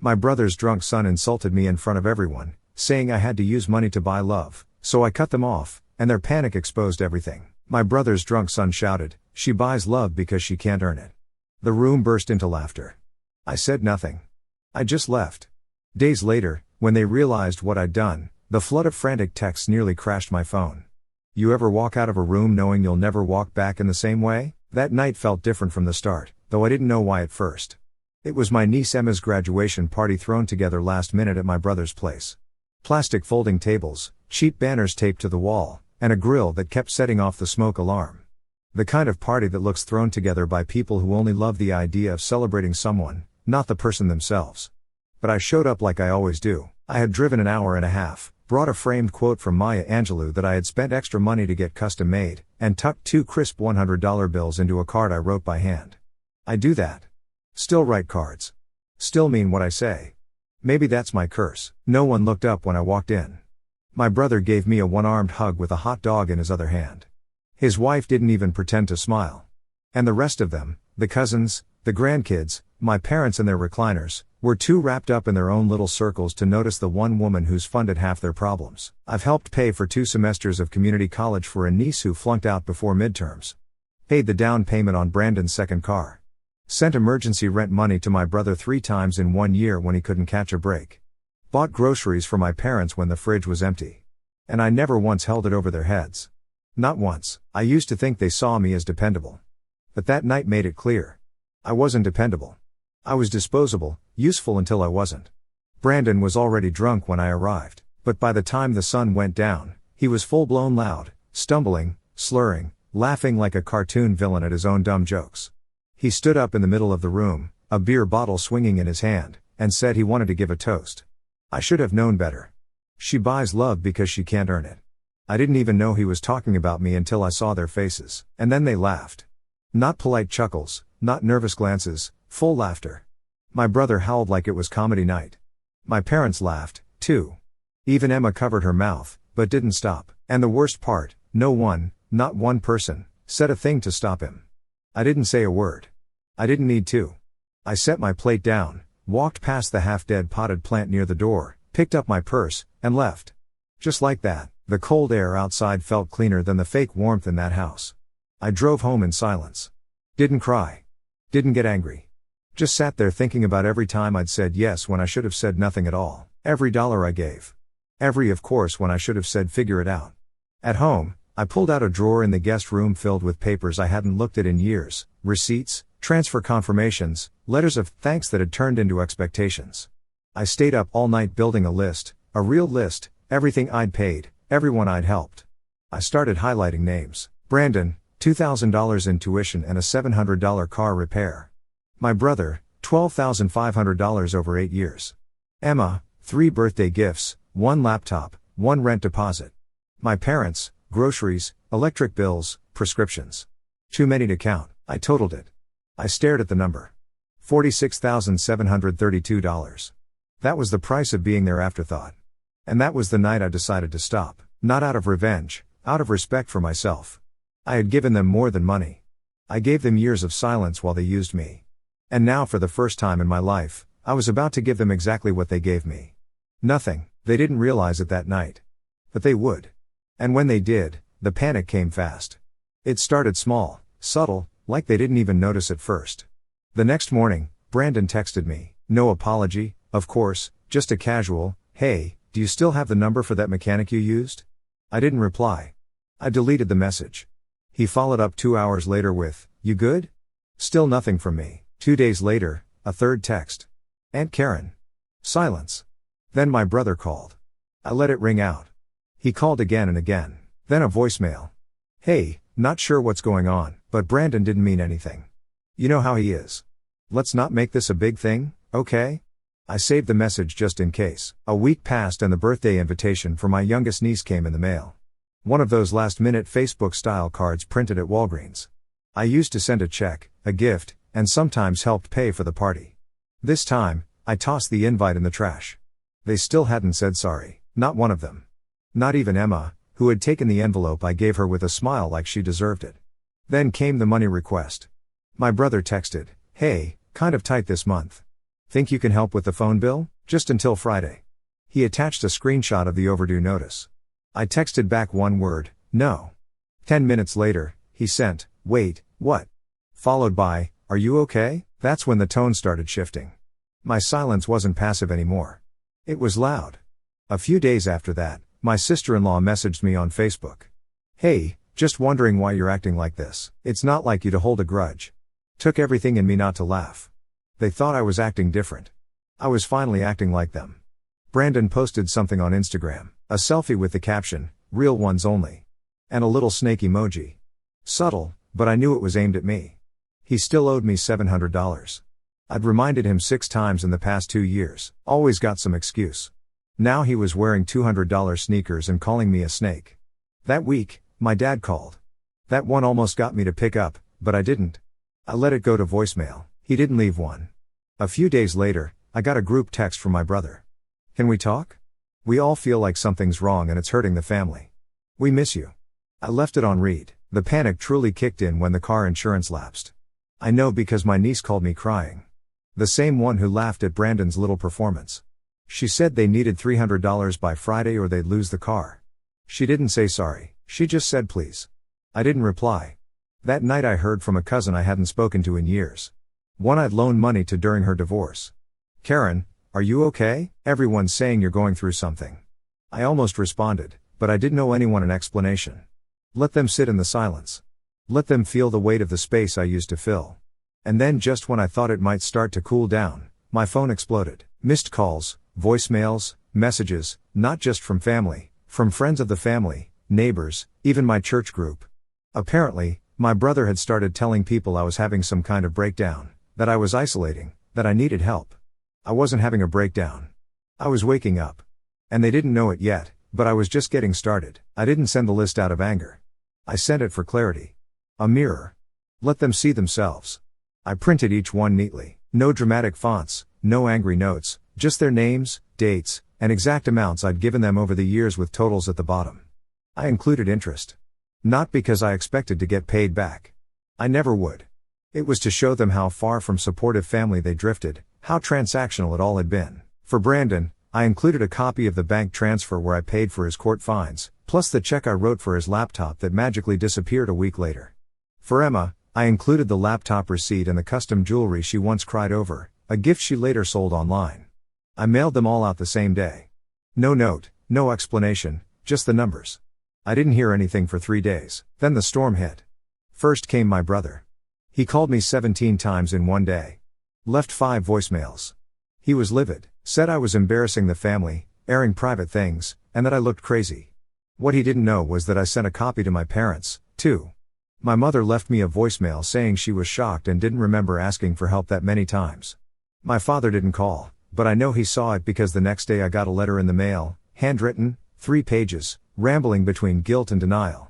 My brother's drunk son insulted me in front of everyone, saying I had to use money to buy love, so I cut them off, and their panic exposed everything. My brother's drunk son shouted, "She buys love because she can't earn it." The room burst into laughter. I said nothing. I just left. Days later, when they realized what I'd done, the flood of frantic texts nearly crashed my phone. You ever walk out of a room knowing you'll never walk back in the same way? That night felt different from the start, though I didn't know why at first. It was my niece Emma's graduation party thrown together last minute at my brother's place. Plastic folding tables, cheap banners taped to the wall, and a grill that kept setting off the smoke alarm. The kind of party that looks thrown together by people who only love the idea of celebrating someone, not the person themselves. But I showed up like I always do. I had driven an hour and a half, brought a framed quote from Maya Angelou that I had spent extra money to get custom made, and tucked 2 crisp $100 bills into a card I wrote by hand. I do that. Still write cards. Still mean what I say. Maybe that's my curse. No one looked up when I walked in. My brother gave me a one-armed hug with a hot dog in his other hand. His wife didn't even pretend to smile. And the rest of them, the cousins, the grandkids, my parents and their recliners, were too wrapped up in their own little circles to notice the one woman who's funded half their problems. I've helped pay for 2 semesters of community college for a niece who flunked out before midterms. Paid the down payment on Brandon's second car. Sent emergency rent money to my brother 3 times in 1 year when he couldn't catch a break. Bought groceries for my parents when the fridge was empty. And I never once held it over their heads. Not once. I used to think they saw me as dependable. But that night made it clear. I wasn't dependable. I was disposable, useful until I wasn't. Brandon was already drunk when I arrived, but by the time the sun went down, he was full-blown loud, stumbling, slurring, laughing like a cartoon villain at his own dumb jokes. He stood up in the middle of the room, a beer bottle swinging in his hand, and said he wanted to give a toast. I should have known better. She buys love because she can't earn it. I didn't even know he was talking about me until I saw their faces, and then they laughed. Not polite chuckles, not nervous glances, full laughter. My brother howled like it was comedy night. My parents laughed, too. Even Emma covered her mouth, but didn't stop. And the worst part, no one, not one person, said a thing to stop him. I didn't say a word. I didn't need to. I set my plate down, walked past the half-dead potted plant near the door, picked up my purse, and left. Just like that, the cold air outside felt cleaner than the fake warmth in that house. I drove home in silence. Didn't cry. Didn't get angry. Just sat there thinking about every time I'd said yes when I should have said nothing at all. Every dollar I gave. Every of course when I should have said figure it out. At home, I pulled out a drawer in the guest room filled with papers I hadn't looked at in years, receipts, transfer confirmations, letters of thanks that had turned into expectations. I stayed up all night building a list, a real list, everything I'd paid, everyone I'd helped. I started highlighting names. Brandon, $2,000 in tuition and a $700 car repair. My brother, $12,500 over 8 years. Emma, 3 birthday gifts, 1 laptop, 1 rent deposit. My parents, groceries, electric bills, prescriptions. Too many to count. I totaled it. I stared at the number. $46,732. That was the price of being their afterthought. And that was the night I decided to stop. Not out of revenge, out of respect for myself. I had given them more than money. I gave them years of silence while they used me. And now for the first time in my life, I was about to give them exactly what they gave me. Nothing. They didn't realize it that night. But they would. And when they did, the panic came fast. It started small, subtle, like they didn't even notice at first. The next morning, Brandon texted me. No apology, of course, just a casual, "Hey, do you still have the number for that mechanic you used?" I didn't reply. I deleted the message. He followed up 2 hours later with, "You good?" Still nothing from me. 2 days later, a third text. "Aunt Karen." Silence. Then my brother called. I let it ring out. He called again and again. Then a voicemail. "Hey, not sure what's going on, but Brandon didn't mean anything. You know how he is. Let's not make this a big thing, okay?" I saved the message just in case. A week passed and the birthday invitation for my youngest niece came in the mail. One of those last-minute Facebook-style cards printed at Walgreens. I used to send a check, a gift, and sometimes helped pay for the party. This time, I tossed the invite in the trash. They still hadn't said sorry, not one of them. Not even Emma, who had taken the envelope I gave her with a smile like she deserved it. Then came the money request. My brother texted, "Hey, kind of tight this month. Think you can help with the phone bill? Just until Friday. He attached a screenshot of the overdue notice. I texted back one word, no. 10 minutes later, he sent, wait, what? Followed by, are you okay? That's when the tone started shifting. My silence wasn't passive anymore. It was loud. A few days after that, my sister-in-law messaged me on Facebook. Hey, just wondering why you're acting like this. It's not like you to hold a grudge. Took everything in me not to laugh. They thought I was acting different. I was finally acting like them. Brandon posted something on Instagram, a selfie with the caption, real ones only. And a little snake emoji. Subtle, but I knew it was aimed at me. He still owed me $700. I'd reminded him 6 times in the past 2 years, always got some excuse. Now he was wearing $200 sneakers and calling me a snake. That week, my dad called. That one almost got me to pick up, but I didn't. I let it go to voicemail. He didn't leave one. A few days later, I got a group text from my brother. Can we talk? We all feel like something's wrong and it's hurting the family. We miss you. I left it on read. The panic truly kicked in when the car insurance lapsed. I know because my niece called me crying. The same one who laughed at Brandon's little performance. She said they needed $300 by Friday or they'd lose the car. She didn't say sorry, she just said please. I didn't reply. That night I heard from a cousin I hadn't spoken to in years. One I'd loaned money to during her divorce. Karen, are you okay? Everyone's saying you're going through something. I almost responded, but I didn't owe anyone an explanation. Let them sit in the silence. Let them feel the weight of the space I used to fill. And then just when I thought it might start to cool down, my phone exploded. Missed calls, voicemails, messages, not just from family, from friends of the family, neighbors, even my church group. Apparently, my brother had started telling people I was having some kind of breakdown, that I was isolating, that I needed help. I wasn't having a breakdown. I was waking up. And they didn't know it yet, but I was just getting started. I didn't send the list out of anger. I sent it for clarity. A mirror. Let them see themselves. I printed each one neatly. No dramatic fonts, no angry notes, just their names, dates, and exact amounts I'd given them over the years with totals at the bottom. I included interest. Not because I expected to get paid back. I never would. It was to show them how far from supportive family they drifted, how transactional it all had been. For Brandon, I included a copy of the bank transfer where I paid for his court fines, plus the check I wrote for his laptop that magically disappeared a week later. For Emma, I included the laptop receipt and the custom jewelry she once cried over, a gift she later sold online. I mailed them all out the same day. No note, no explanation, just the numbers. I didn't hear anything for 3 days. Then the storm hit. First came my brother. He called me 17 times in one day. Left 5 voicemails. He was livid, said I was embarrassing the family, airing private things, and that I looked crazy. What he didn't know was that I sent a copy to my parents, too. My mother left me a voicemail saying she was shocked and didn't remember asking for help that many times. My father didn't call, but I know he saw it because the next day I got a letter in the mail, handwritten, 3 pages, rambling between guilt and denial.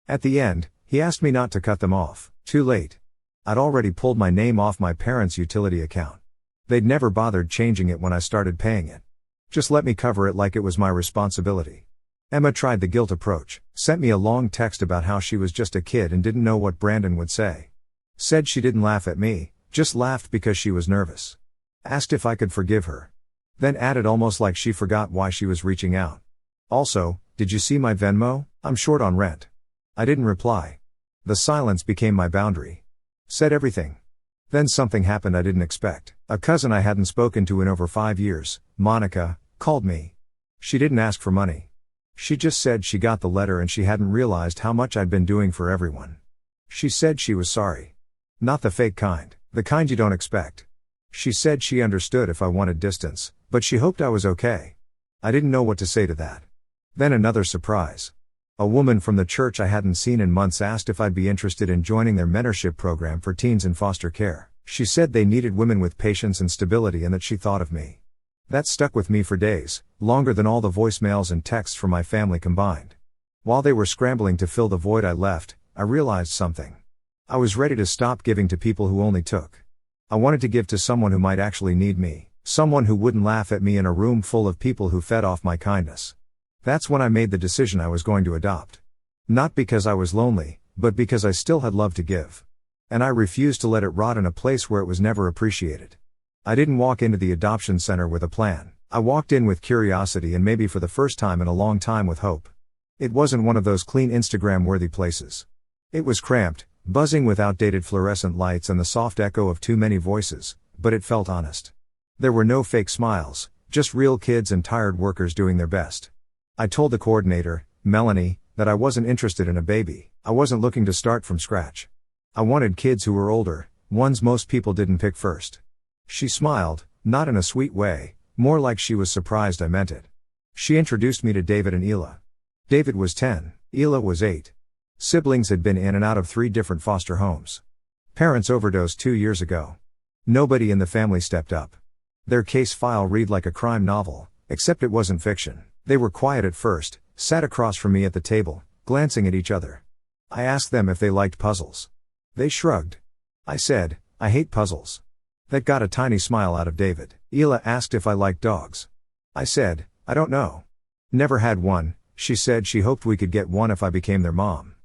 At the end, he asked me not to cut them off. Too late. I'd already pulled my name off my parents' utility account. They'd never bothered changing it when I started paying it. Just let me cover it like it was my responsibility. Emma tried the guilt approach, sent me a long text about how she was just a kid and didn't know what Brandon would say. Said she didn't laugh at me, just laughed because she was nervous. Asked if I could forgive her. Then added almost like she forgot why she was reaching out. Also, did you see my Venmo? I'm short on rent. I didn't reply. The silence became my boundary. Said everything. Then something happened I didn't expect. A cousin I hadn't spoken to in over 5 years, Monica, called me. She didn't ask for money. She just said she got the letter and she hadn't realized how much I'd been doing for everyone. She said she was sorry. Not the fake kind, the kind you don't expect. She said she understood if I wanted distance, but she hoped I was okay. I didn't know what to say to that. Then another surprise. A woman from the church I hadn't seen in months asked if I'd be interested in joining their mentorship program for teens in foster care. She said they needed women with patience and stability and that she thought of me. That stuck with me for days, longer than all the voicemails and texts from my family combined. While they were scrambling to fill the void I left, I realized something. I was ready to stop giving to people who only took. I wanted to give to someone who might actually need me, someone who wouldn't laugh at me in a room full of people who fed off my kindness. That's when I made the decision I was going to adopt. Not because I was lonely, but because I still had love to give. And I refused to let it rot in a place where it was never appreciated. I didn't walk into the adoption center with a plan. I walked in with curiosity and maybe for the first time in a long time with hope. It wasn't one of those clean Instagram-worthy places. It was cramped, buzzing with outdated fluorescent lights and the soft echo of too many voices, but it felt honest. There were no fake smiles, just real kids and tired workers doing their best. I told the coordinator, Melanie, that I wasn't interested in a baby. I wasn't looking to start from scratch. I wanted kids who were older, ones most people didn't pick first. She smiled, not in a sweet way, more like she was surprised I meant it. She introduced me to David and Ela. David was 10, Ela was 8. Siblings had been in and out of 3 different foster homes. Parents overdosed 2 years ago. Nobody in the family stepped up. Their case file read like a crime novel, except it wasn't fiction. They were quiet at first, sat across from me at the table, glancing at each other. I asked them if they liked puzzles. They shrugged. I said, I hate puzzles. That got a tiny smile out of David. Ela asked if I liked dogs. I said, I don't know. Never had one. She said she hoped we could get one if I became their mom.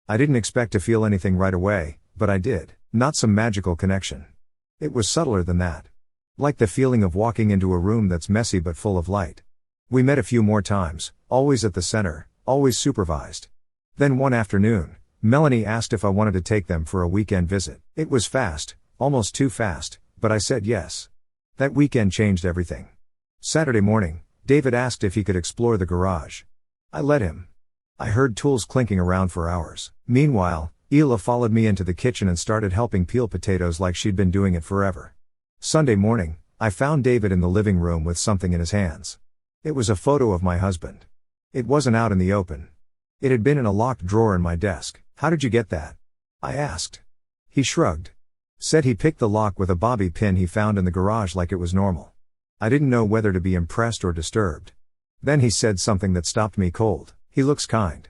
I didn't expect to feel anything right away, but I did. Not some magical connection. It was subtler than that. Like the feeling of walking into a room that's messy but full of light. We met a few more times, always at the center, always supervised. Then one afternoon, Melanie asked if I wanted to take them for a weekend visit. It was fast, almost too fast, but I said yes. That weekend changed everything. Saturday morning, David asked if he could explore the garage. I let him. I heard tools clinking around for hours. Meanwhile, Ela followed me into the kitchen and started helping peel potatoes like she'd been doing it forever. Sunday morning, I found David in the living room with something in his hands. It was a photo of my husband. It wasn't out in the open. It had been in a locked drawer in my desk. How did you get that? I asked. He shrugged. Said he picked the lock with a bobby pin he found in the garage like it was normal. I didn't know whether to be impressed or disturbed. Then he said something that stopped me cold. He looks kind.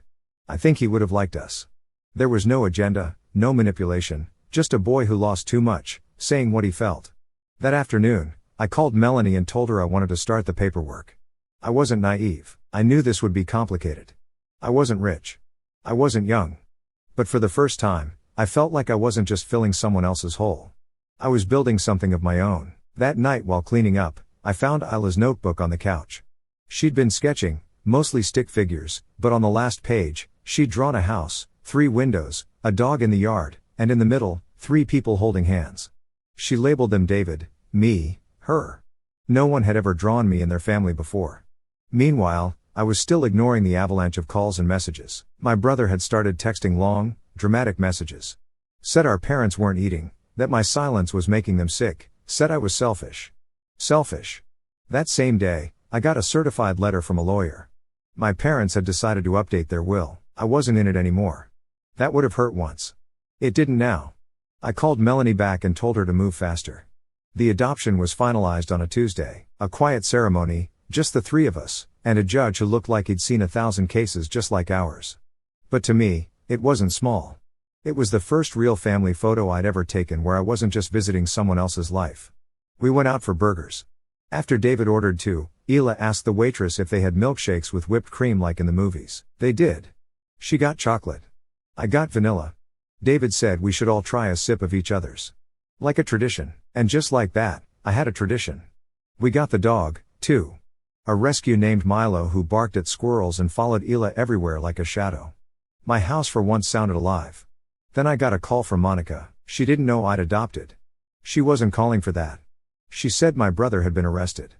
I think he would have liked us. There was no agenda, no manipulation, just a boy who lost too much, saying what he felt. That afternoon, I called Melanie and told her I wanted to start the paperwork. I wasn't naive. I knew this would be complicated. I wasn't rich. I wasn't young. But for the first time, I felt like I wasn't just filling someone else's hole. I was building something of my own. That night while cleaning up, I found Ila's notebook on the couch. She'd been sketching, mostly stick figures, but on the last page, she'd drawn a house, 3 windows, a dog in the yard, and in the middle, 3 people holding hands. She labeled them David, me, her. No one had ever drawn me and their family before. Meanwhile, I was still ignoring the avalanche of calls and messages. My brother had started texting long, dramatic messages. Said our parents weren't eating, that my silence was making them sick, said I was selfish. Selfish. That same day, I got a certified letter from a lawyer. My parents had decided to update their will. I wasn't in it anymore. That would have hurt once. It didn't now. I called Melanie back and told her to move faster. The adoption was finalized on a Tuesday, a quiet ceremony, just the 3 of us, and a judge who looked like he'd seen 1,000 cases just like ours. But to me, it wasn't small. It was the first real family photo I'd ever taken where I wasn't just visiting someone else's life. We went out for burgers. After David ordered 2, Ela asked the waitress if they had milkshakes with whipped cream like in the movies. They did. She got chocolate. I got vanilla. David said we should all try a sip of each other's. Like a tradition. And just like that, I had a tradition. We got the dog, too. A rescue named Milo who barked at squirrels and followed Ela everywhere like a shadow. My house for once sounded alive. Then I got a call from Monica. She didn't know I'd adopted. She wasn't calling for that. She said my brother had been arrested.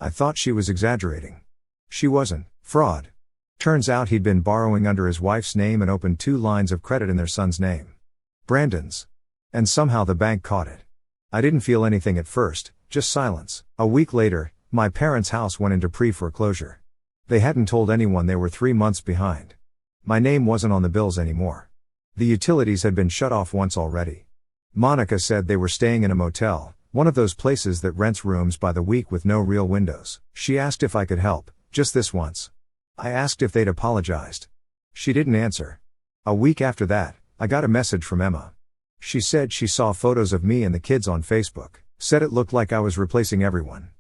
I thought she was exaggerating. She wasn't. Fraud. Turns out he'd been borrowing under his wife's name and opened 2 lines of credit in their son's name. Brandon's. And somehow the bank caught it. I didn't feel anything at first, just silence. A week later, my parents' house went into pre-foreclosure. They hadn't told anyone they were 3 months behind. My name wasn't on the bills anymore. The utilities had been shut off once already. Monica said they were staying in a motel, one of those places that rents rooms by the week with no real windows. She asked if I could help, just this once. I asked if they'd apologized. She didn't answer. A week after that, I got a message from Emma. She said she saw photos of me and the kids on Facebook. Said it looked like I was replacing everyone.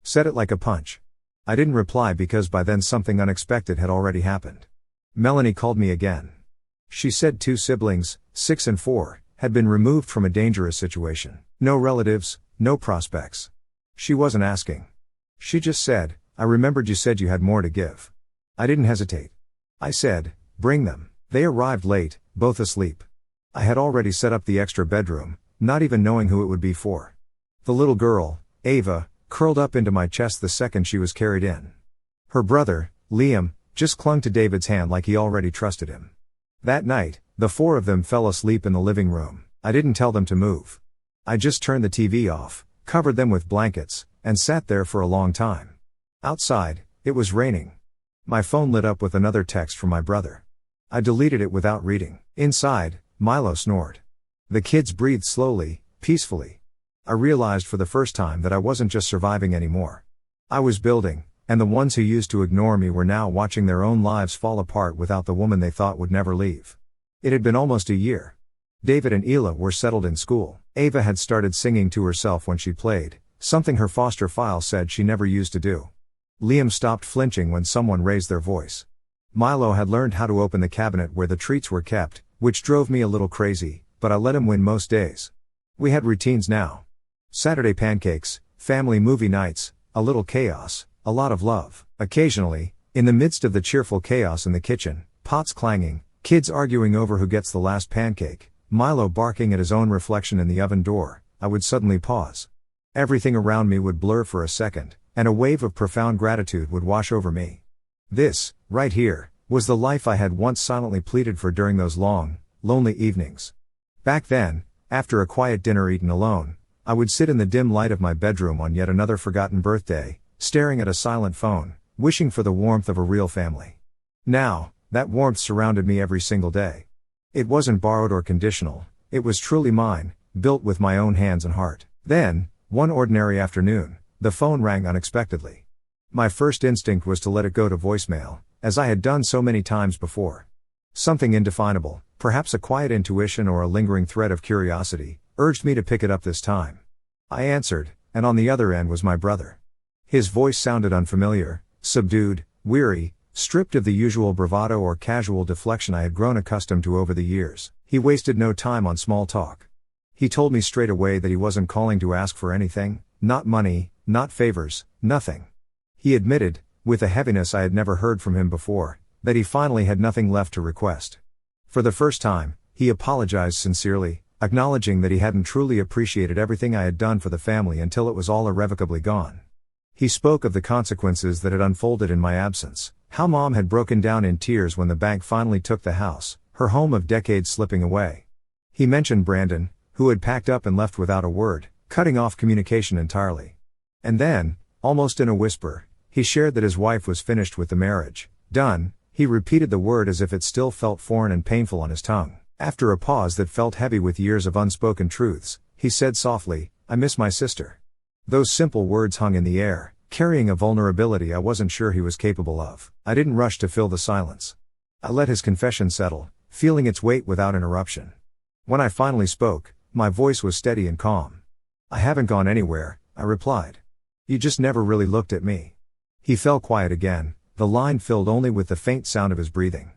Said it like a punch. I didn't reply because by then something unexpected had already happened. Melanie called me again. She said 2 siblings, 6 and 4, had been removed from a dangerous situation. No relatives, no prospects. She wasn't asking. She just said, "I remembered you said you had more to give." I didn't hesitate. I said, "Bring them." They arrived late, both asleep. I had already set up the extra bedroom, not even knowing who it would be for. The little girl, Ava, curled up into my chest the second she was carried in. Her brother, Liam, just clung to David's hand like he already trusted him. That night, the four of them fell asleep in the living room. I didn't tell them to move. I just turned the TV off, covered them with blankets, and sat there for a long time. Outside, it was raining. My phone lit up with another text from my brother. I deleted it without reading. Inside, Milo snored. The kids breathed slowly, peacefully. I realized for the first time that I wasn't just surviving anymore. I was building, and the ones who used to ignore me were now watching their own lives fall apart without the woman they thought would never leave. It had been almost a year. David and Ela were settled in school. Ava had started singing to herself when she played, something her foster file said she never used to do. Liam stopped flinching when someone raised their voice. Milo had learned how to open the cabinet where the treats were kept, which drove me a little crazy, but I let him win most days. We had routines now. Saturday pancakes, family movie nights, a little chaos, a lot of love. Occasionally, in the midst of the cheerful chaos in the kitchen, pots clanging, kids arguing over who gets the last pancake, Milo barking at his own reflection in the oven door, I would suddenly pause. Everything around me would blur for a second, and a wave of profound gratitude would wash over me. This, right here, was the life I had once silently pleaded for during those long, lonely evenings. Back then, after a quiet dinner eaten alone, I would sit in the dim light of my bedroom on yet another forgotten birthday, staring at a silent phone, wishing for the warmth of a real family. Now, that warmth surrounded me every single day. It wasn't borrowed or conditional, it was truly mine, built with my own hands and heart. Then, one ordinary afternoon, the phone rang unexpectedly. My first instinct was to let it go to voicemail, as I had done so many times before. Something indefinable, perhaps a quiet intuition or a lingering thread of curiosity, urged me to pick it up this time. I answered, and on the other end was my brother. His voice sounded unfamiliar, subdued, weary, stripped of the usual bravado or casual deflection I had grown accustomed to over the years. He wasted no time on small talk. He told me straight away that he wasn't calling to ask for anything, not money, not favors, nothing. He admitted, with a heaviness I had never heard from him before, that he finally had nothing left to request. For the first time, he apologized sincerely, acknowledging that he hadn't truly appreciated everything I had done for the family until it was all irrevocably gone. He spoke of the consequences that had unfolded in my absence, how Mom had broken down in tears when the bank finally took the house, her home of decades slipping away. He mentioned Brandon, who had packed up and left without a word, cutting off communication entirely. And then, almost in a whisper, he shared that his wife was finished with the marriage, done. He repeated the word as if it still felt foreign and painful on his tongue. After a pause that felt heavy with years of unspoken truths, he said softly, "I miss my sister." Those simple words hung in the air, carrying a vulnerability I wasn't sure he was capable of. I didn't rush to fill the silence. I let his confession settle, feeling its weight without interruption. When I finally spoke, my voice was steady and calm. "I haven't gone anywhere," I replied. "You just never really looked at me." He fell quiet again, the line filled only with the faint sound of his breathing.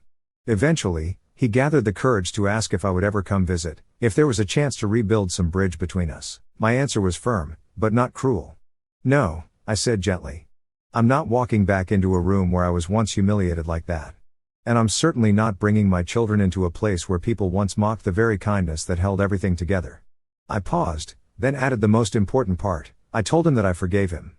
Eventually, he gathered the courage to ask if I would ever come visit, if there was a chance to rebuild some bridge between us. My answer was firm, but not cruel. "No," I said gently. "I'm not walking back into a room where I was once humiliated like that. And I'm certainly not bringing my children into a place where people once mocked the very kindness that held everything together." I paused, then added the most important part. I told him that I forgave him.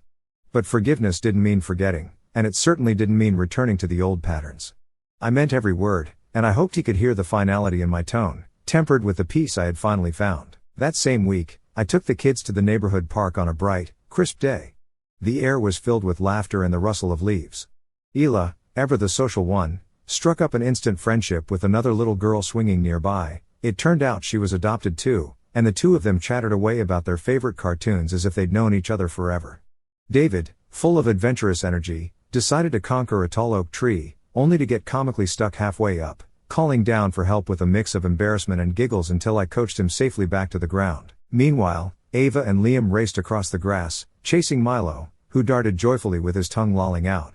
But forgiveness didn't mean forgetting, and it certainly didn't mean returning to the old patterns. I meant every word, and I hoped he could hear the finality in my tone, tempered with the peace I had finally found. That same week, I took the kids to the neighborhood park on a bright, crisp day. The air was filled with laughter and the rustle of leaves. Ela, ever the social one, struck up an instant friendship with another little girl swinging nearby. It turned out she was adopted too, and the two of them chattered away about their favorite cartoons as if they'd known each other forever. David, full of adventurous energy, decided to conquer a tall oak tree, only to get comically stuck halfway up, calling down for help with a mix of embarrassment and giggles until I coached him safely back to the ground. Meanwhile, Ava and Liam raced across the grass, chasing Milo, who darted joyfully with his tongue lolling out.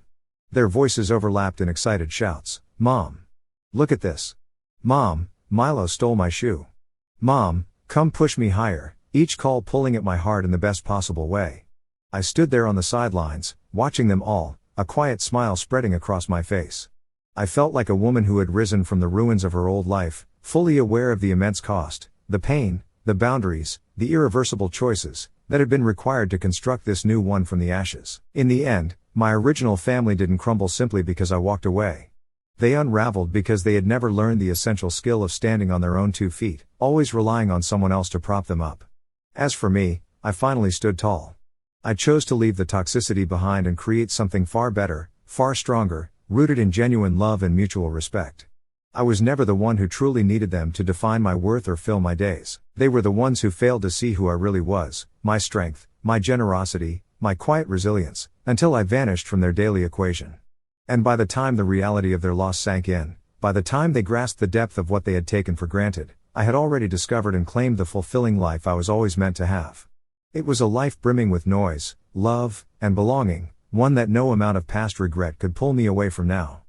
Their voices overlapped in excited shouts. "Mom! Look at this! Mom, Milo stole my shoe! Mom, come push me higher," each call pulling at my heart in the best possible way. I stood there on the sidelines, watching them all, a quiet smile spreading across my face. I felt like a woman who had risen from the ruins of her old life, fully aware of the immense cost, the pain, the boundaries, the irreversible choices, that had been required to construct this new one from the ashes. In the end, my original family didn't crumble simply because I walked away. They unraveled because they had never learned the essential skill of standing on their own 2 feet, always relying on someone else to prop them up. As for me, I finally stood tall. I chose to leave the toxicity behind and create something far better, far stronger, rooted in genuine love and mutual respect. I was never the one who truly needed them to define my worth or fill my days. They were the ones who failed to see who I really was, my strength, my generosity, my quiet resilience, until I vanished from their daily equation. And by the time the reality of their loss sank in, by the time they grasped the depth of what they had taken for granted, I had already discovered and claimed the fulfilling life I was always meant to have. It was a life brimming with noise, love, and belonging, one that no amount of past regret could pull me away from now.